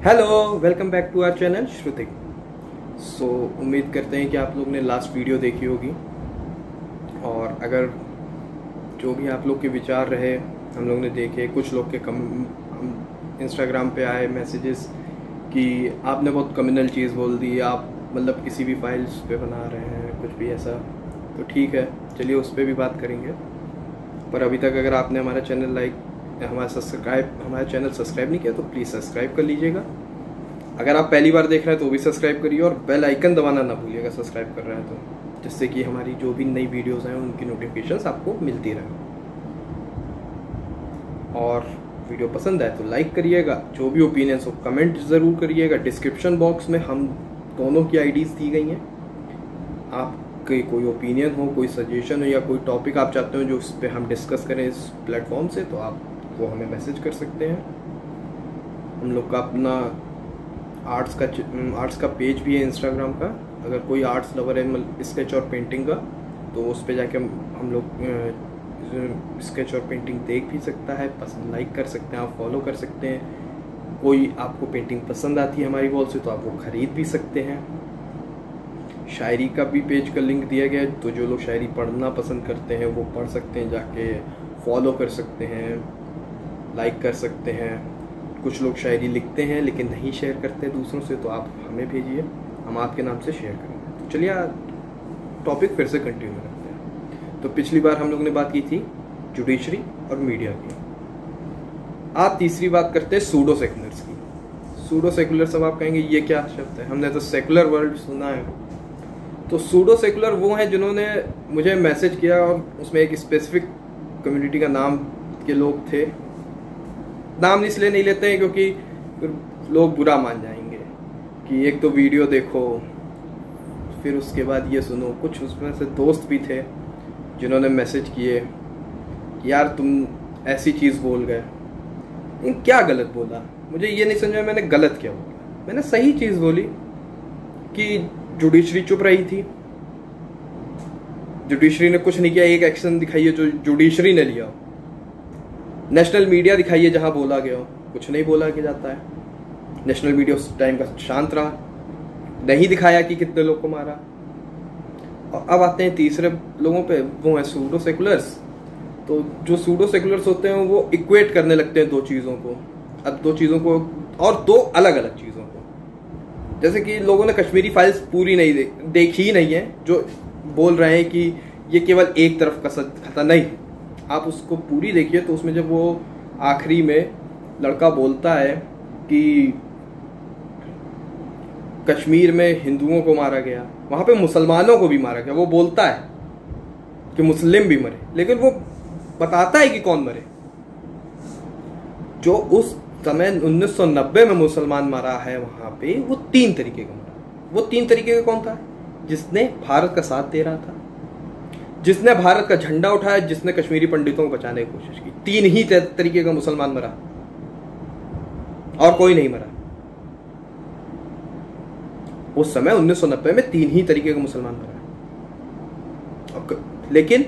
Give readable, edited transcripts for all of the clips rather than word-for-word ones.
Hello, welcome back to our channel Shruti. उम्मीद करते हैं कि आप लोग ने लास्ट वीडियो देखी होगी, और अगर जो भी आप लोग के विचार रहे हम लोग ने देखे, कुछ लोग के इंस्टाग्राम पे आए मैसेजेस कि आपने बहुत कम्युनल चीज़ बोल दी, आप मतलब किसी भी फाइल्स पे बना रहे हैं कुछ भी ऐसा, तो ठीक है, चलिए उस पर भी बात करेंगे। पर अभी तक अगर आपने हमारा चैनल सब्सक्राइब नहीं किया तो प्लीज़ सब्सक्राइब कर लीजिएगा। अगर आप पहली बार देख रहे हैं तो भी सब्सक्राइब करिए, और बेल आइकन दबाना ना भूलिएगा सब्सक्राइब कर रहे हैं तो, जिससे कि हमारी जो भी नई वीडियोस हैं उनकी नोटिफिकेशंस आपको मिलती रहे। और वीडियो पसंद आए तो लाइक करिएगा, जो भी ओपिनियंस हो कमेंट ज़रूर करिएगा। डिस्क्रिप्शन बॉक्स में हम दोनों की आईडीज़ दी गई हैं। आपके कोई ओपिनियन हो, कोई सजेशन हो या कोई टॉपिक आप चाहते हो जो इस पर हम डिस्कस करें इस प्लेटफॉर्म से, तो आप वो हमें मैसेज कर सकते हैं। हम लोग का अपना आर्ट्स का पेज भी है इंस्टाग्राम का। अगर कोई आर्ट्स लवर है स्केच और पेंटिंग का, तो उस पर जाके हम लोग स्केच और पेंटिंग देख भी सकता है, पसंद लाइक कर सकते हैं, आप फॉलो कर सकते हैं। कोई आपको पेंटिंग पसंद आती है हमारी वॉल से तो आप वो ख़रीद भी सकते हैं। शायरी का भी पेज का लिंक दिया गया है, तो जो लोग शायरी पढ़ना पसंद करते हैं वो पढ़ सकते हैं, जाके फॉलो कर सकते हैं, लाइक कर सकते हैं। कुछ लोग शायरी लिखते हैं लेकिन नहीं शेयर करते दूसरों से, तो आप हमें भेजिए, हम आपके नाम से शेयर करेंगे। तो चलिए टॉपिक फिर से कंटिन्यू करते हैं। तो पिछली बार हम लोग ने बात की थी जुडिशरी और मीडिया की। आज तीसरी बात करते हैं सूडो सेकुलर्स की। सूडो सेकुलर सब आप कहेंगे ये क्या शब्द है, हमने तो सेकुलर वर्ड सुना है। तो सूडो सेकुलर वो हैं जिन्होंने मुझे मैसेज किया और उसमें एक स्पेसिफिक कम्युनिटी का नाम के लोग थे। नाम इसलिए नहीं लेते हैं क्योंकि लोग बुरा मान जाएंगे कि एक तो वीडियो देखो फिर उसके बाद ये सुनो। कुछ उसमें से दोस्त भी थे जिन्होंने मैसेज किए, यार तुम ऐसी चीज़ बोल गए, लेकिन क्या गलत बोला, मुझे ये नहीं समझा मैंने गलत क्या बोला। मैंने सही चीज़ बोली कि जुडिशरी चुप रही थी, जुडिशरी ने कुछ नहीं किया। एक एक्शन दिखाइए जो जुडिशरी ने लिया हो, नेशनल मीडिया दिखाइए जहां बोला गया हो, कुछ नहीं बोला के जाता है। नेशनल मीडिया उस टाइम का शांत रहा, नहीं दिखाया कि कितने लोग को मारा। और अब आते हैं तीसरे लोगों पे, वो है सूडो सेकुलर्स। तो जो सूडो सेकुलर्स होते हैं वो इक्वेट करने लगते हैं दो चीज़ों को, अब दो चीज़ों को और दो अलग अलग चीज़ों को। जैसे कि लोगों ने कश्मीरी फाइल्स पूरी नहीं देखी ही नहीं है, जो बोल रहे हैं कि ये केवल एक तरफ का कथा नहीं, आप उसको पूरी देखिए। तो उसमें जब वो आखिरी में लड़का बोलता है कि कश्मीर में हिंदुओं को मारा गया, वहां पे मुसलमानों को भी मारा गया, वो बोलता है कि मुस्लिम भी मरे, लेकिन वो बताता है कि कौन मरे। जो उस समय 1990 में मुसलमान मरा है वहां पे, वो 3 तरीके का मरा। वो 3 तरीके का कौन था? जिसने भारत का साथ दे रहा था, जिसने भारत का झंडा उठाया, जिसने कश्मीरी पंडितों को बचाने की कोशिश की। 3 ही तरीके का मुसलमान मरा, और कोई नहीं मरा। उस समय 1990 में 3 ही तरीके का मुसलमान मरा। लेकिन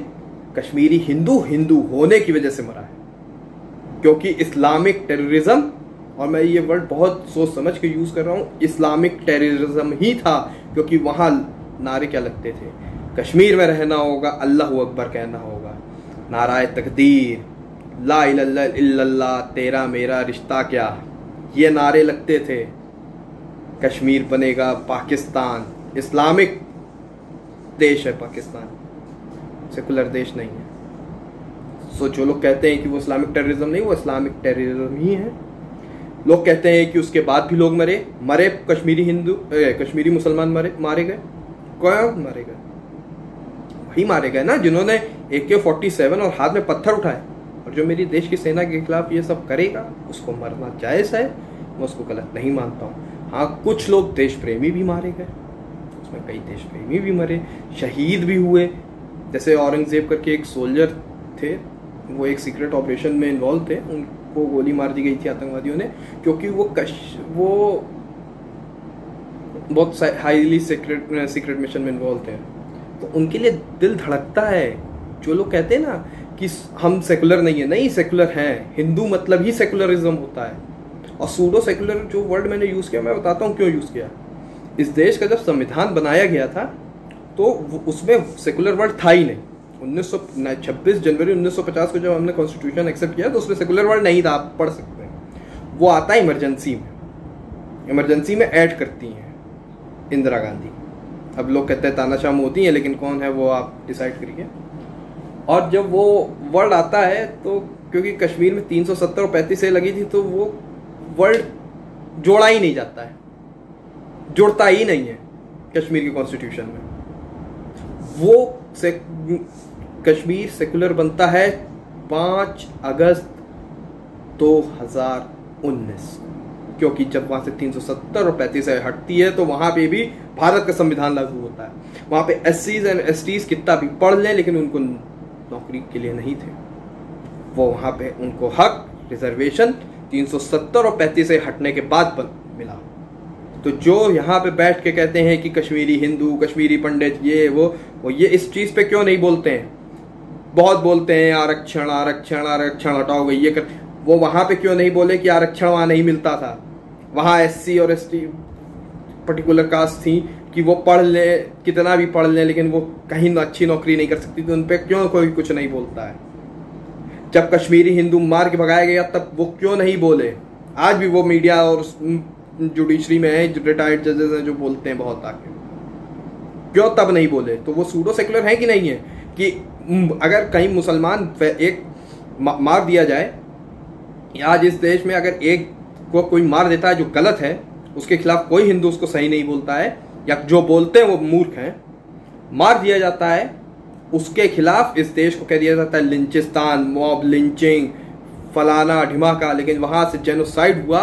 कश्मीरी हिंदू होने की वजह से मरा है, क्योंकि इस्लामिक टेररिज्म, और मैं ये वर्ड बहुत सोच समझ के यूज कर रहा हूं, इस्लामिक टेररिज्म ही था। क्योंकि वहां नारे क्या लगते थे? कश्मीर में रहना होगा, अल्लाहू अकबर कहना होगा, नाराए तकदीर, ला इलाहा इल्लल्लाह, तेरा मेरा रिश्ता क्या, ये नारे लगते थे। कश्मीर बनेगा पाकिस्तान, इस्लामिक देश है पाकिस्तान, सेकुलर देश नहीं है। जो लोग कहते हैं कि वो इस्लामिक टेररिज्म नहीं, वो इस्लामिक टेररिज्म ही है। लोग कहते हैं कि उसके बाद भी लोग मरे कश्मीरी मुसलमान मारे गए। कौन मारे गए? वही मारे गए ना जिन्होंने AK-47 और हाथ में पत्थर उठाए। और जो मेरी देश की सेना के खिलाफ ये सब करेगा उसको मरना जायज़ है, मैं उसको गलत नहीं मानता हूँ। हाँ, कुछ लोग देश प्रेमी भी मारे गए, उसमें कई देश प्रेमी भी मरे, शहीद भी हुए। जैसे औरंगजेब करके एक सोल्जर थे, वो एक सीक्रेट ऑपरेशन में इन्वॉल्व थे, उनको गोली मार दी गई थी आतंकवादियों ने, क्योंकि वो बहुत हाईली सीक्रेट मिशन में इन्वॉल्व थे। तो उनके लिए दिल धड़कता है। जो लोग कहते हैं ना कि हम सेकुलर नहीं है, नहीं सेकुलर हैं, हिंदू मतलब ही सेकुलरिज्म होता है। और सूडो सेकुलर जो वर्ड मैंने यूज़ किया, मैं बताता हूँ क्यों यूज़ किया। इस देश का जब संविधान बनाया गया था तो उसमें सेकुलर वर्ड था ही नहीं। 26 जनवरी 1950 को जब हमने कॉन्स्टिट्यूशन एक्सेप्ट किया तो उसमें सेकुलर वर्ड नहीं था, आप पढ़ सकते हैं। वो आता है इमरजेंसी में, इमरजेंसी में ऐड करती हैं इंदिरा गांधी। अब लोग कहते हैं तानाशाह मोदी हैं, लेकिन कौन है वो आप डिसाइड करिए। और जब वो वर्ड आता है तो क्योंकि कश्मीर में 370 और 35 से लगी थी, तो वो वर्ड जोड़ा ही नहीं जाता है, जुड़ता ही नहीं है कश्मीर के कॉन्स्टिट्यूशन में। वो कश्मीर सेकुलर बनता है 5 अगस्त 2019, क्योंकि जब वहां से 370 और 35 से हटती है तो वहां पे भी भारत का संविधान लागू होता है। वहां पे SCs एंड STs कितना भी पढ़ लें, लेकिन उनको नौकरी के लिए नहीं थे। वो वहां पे उनको हक रिजर्वेशन 370 और 35 से हटने के बाद मिला। तो जो यहाँ पे बैठ के कहते हैं कि कश्मीरी हिंदू, कश्मीरी पंडित, ये वो ये इस चीज़ पे क्यों नहीं बोलते हैं? बहुत बोलते हैं आरक्षण आरक्षण आरक्षण हटाओ गई ये कर, वो वहाँ पे क्यों नहीं बोले कि आरक्षण वहाँ नहीं मिलता था? वहाँ SC और ST पर्टिकुलर कास्ट थी कि वो पढ़ ले, कितना भी पढ़ ले, लेकिन वो कहीं अच्छी नौकरी नहीं कर सकती, तो उन पर क्यों कोई कुछ नहीं बोलता है? जब कश्मीरी हिंदू मार के भगाया गया तब वो क्यों नहीं बोले? आज भी वो मीडिया और जुडिशरी में है, रिटायर्ड जजेस हैं जो बोलते हैं बहुत आके, क्यों तब नहीं बोले? तो वो सूडो सेकुलर है कि नहीं है? कि अगर कहीं मुसलमान एक मार दिया जाए, आज इस देश में अगर एक को कोई मार देता है जो गलत है, उसके खिलाफ कोई हिंदू उसको सही नहीं बोलता है, या जो बोलते हैं वो मूर्ख हैं, मार दिया जाता है, उसके खिलाफ इस देश को कह दिया जाता है लिंचिस्तान, मॉब लिंचिंग, फलाना ढिमाका। लेकिन वहां से जेनोसाइड हुआ,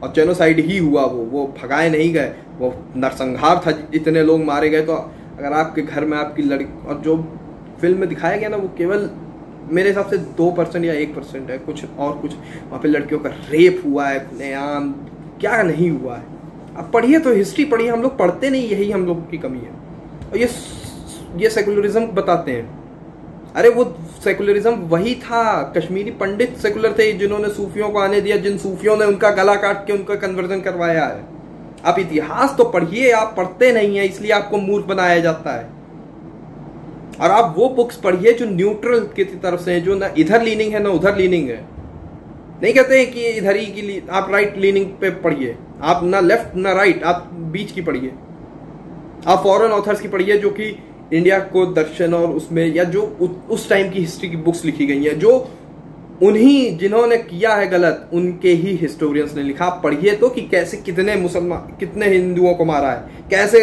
और जेनोसाइड ही हुआ, वो भगाए नहीं गए, वो नरसंहार था, इतने लोग मारे गए। तो अगर आपके घर में आपकी लड़की, और जो फिल्म में दिखाया गया ना, वो केवल मेरे हिसाब से 2% या 1% है, कुछ वहाँ पे लड़कियों का रेप हुआ है खुलेआम, क्या नहीं हुआ है? अब पढ़िए तो, हिस्ट्री पढ़िए, हम लोग पढ़ते नहीं, यही हम लोगों की कमी है। और ये सेकुलरिज्म बताते हैं। अरे वो सेकुलरिज्म वही था, कश्मीरी पंडित सेकुलर थे जिन्होंने सूफियों को आने दिया, जिन सूफियों ने उनका गला काट के उनका कन्वर्जन करवाया है। आप इतिहास तो पढ़िए, आप पढ़ते नहीं है, इसलिए आपको मूर्ख बनाया जाता है। और आप वो बुक्स पढ़िए जो न्यूट्रल की तरफ से है, जो ना इधर लीनिंग है ना उधर लीनिंग है। नहीं कहते हैं कि इधर ही की आप राइट लीनिंग पे पढ़िए, आप ना लेफ्ट ना राइट, आप बीच की पढ़िए। आप फॉरेन ऑथर्स की पढ़िए जो कि इंडिया को दर्शन और उसमें, या जो उस टाइम की हिस्ट्री की बुक्स लिखी गई हैं, जो उन्हीं जिन्होंने किया है गलत, उनके ही हिस्टोरियंस ने लिखा। पढ़िए तो कि कैसे कितने मुसलमान, कितने हिंदुओं को मारा है, कैसे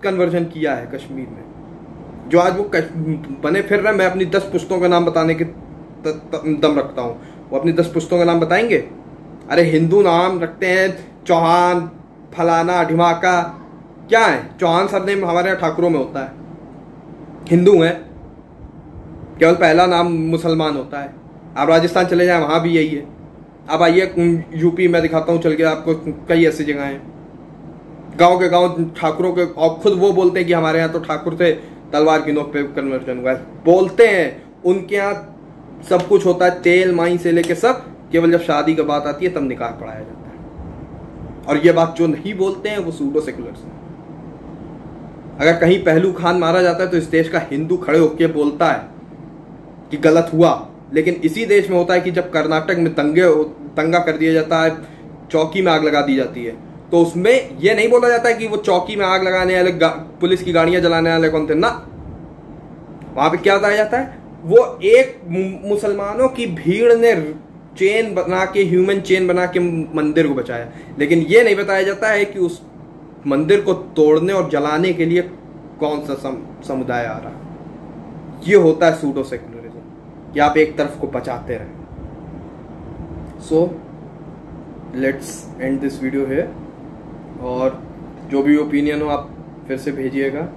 कन्वर्जन किया है कश्मीर में, जो आज वो बने फिर रहे। मैं अपनी 10 पुश्तों का नाम बताने के दम रखता हूँ। वो अपनी 10 पुश्तों का नाम बताएंगे? अरे हिंदू नाम रखते हैं, चौहान, फलाना, ढिमाका, क्या है? चौहान सरनेम हमारे यहाँ ठाकुरों में होता है, हिंदू हैं। केवल पहला नाम मुसलमान होता है। आप राजस्थान चले जाएं, वहाँ भी यही है। अब आइए यूपी में दिखाता हूँ चल के आपको, कई ऐसी जगह हैं, गांव के गांव ठाकुरों के, और खुद वो बोलते हैं कि हमारे यहाँ तो ठाकुर थे, तलवार की नोक पे कन्वर्जन हुआ है, बोलते हैं। उनके यहाँ सब कुछ होता है, तेल माई से लेके सब, केवल जब शादी की बात आती है तब निकाह पढ़ाया जाता है। और ये बात जो नहीं बोलते हैं वो सूडो सेकुलर्स हैं। अगर कहीं पहलू खान मारा जाता है तो इस देश का हिंदू खड़े होकर बोलता है कि गलत हुआ। लेकिन इसी देश में होता है कि जब कर्नाटक में दंगा कर दिया जाता है, चौकी में आग लगा दी जाती है, तो उसमें यह नहीं बोला जाता है कि वो चौकी में आग लगाने वाले, पुलिस की गाड़ियां जलाने वाले कौन थे ना। वहां पे क्या बताया जाता है? वो एक मुसलमानों की भीड़ ने चेन बना के, ह्यूमन चेन बना के मंदिर को बचाया। लेकिन ये नहीं बताया जाता है कि उस मंदिर को तोड़ने और जलाने के लिए कौन सा समुदाय आ रहा है। ये होता है सूडो सेकुलरिज्म, कि आप एक तरफ को बचाते रहें। So let's end this video है, और जो भी ओपिनियन हो आप फिर से भेजिएगा।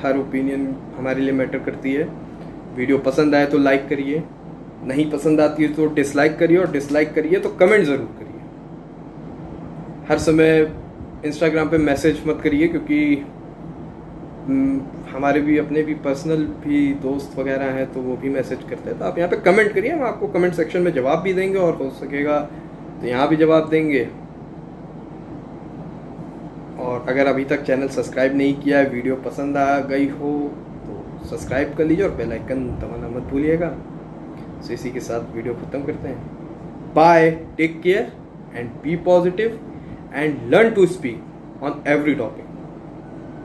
हर ओपिनियन हमारे लिए मैटर करती है। वीडियो पसंद आए तो लाइक करिए, नहीं पसंद आती है तो डिसलाइक करिए, और डिसलाइक करिए तो कमेंट ज़रूर करिए। हर समय इंस्टाग्राम पे मैसेज मत करिए, क्योंकि हमारे भी अपने भी पर्सनल भी दोस्त वगैरह हैं तो वो भी मैसेज करते हैं। तो आप यहाँ पे कमेंट करिए, हम आपको कमेंट सेक्शन में जवाब भी देंगे, और हो सकेगा तो यहाँ भी जवाब देंगे। और अगर अभी तक चैनल सब्सक्राइब नहीं किया है, वीडियो पसंद आ गई हो तो सब्सक्राइब कर लीजिए और बेल आइकन दबाना मत भूलिएगा। तो इसी के साथ वीडियो ख़त्म करते हैं। Bye, take care and be positive and learn to speak on every topic.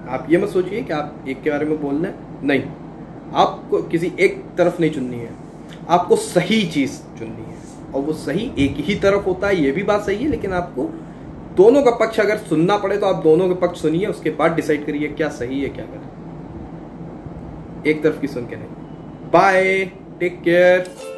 आप ये मत सोचिए कि आप एक के बारे में बोलना है, नहीं, आपको किसी एक तरफ नहीं चुननी है, आपको सही चीज़ चुननी है। और वो सही एक ही तरफ होता है, ये भी बात सही है, लेकिन आपको दोनों का पक्ष अगर सुनना पड़े तो आप दोनों के पक्ष सुनिए, उसके बाद डिसाइड करिए क्या सही है क्या गलत, एक तरफ की सुन के नहीं। Bye, take care.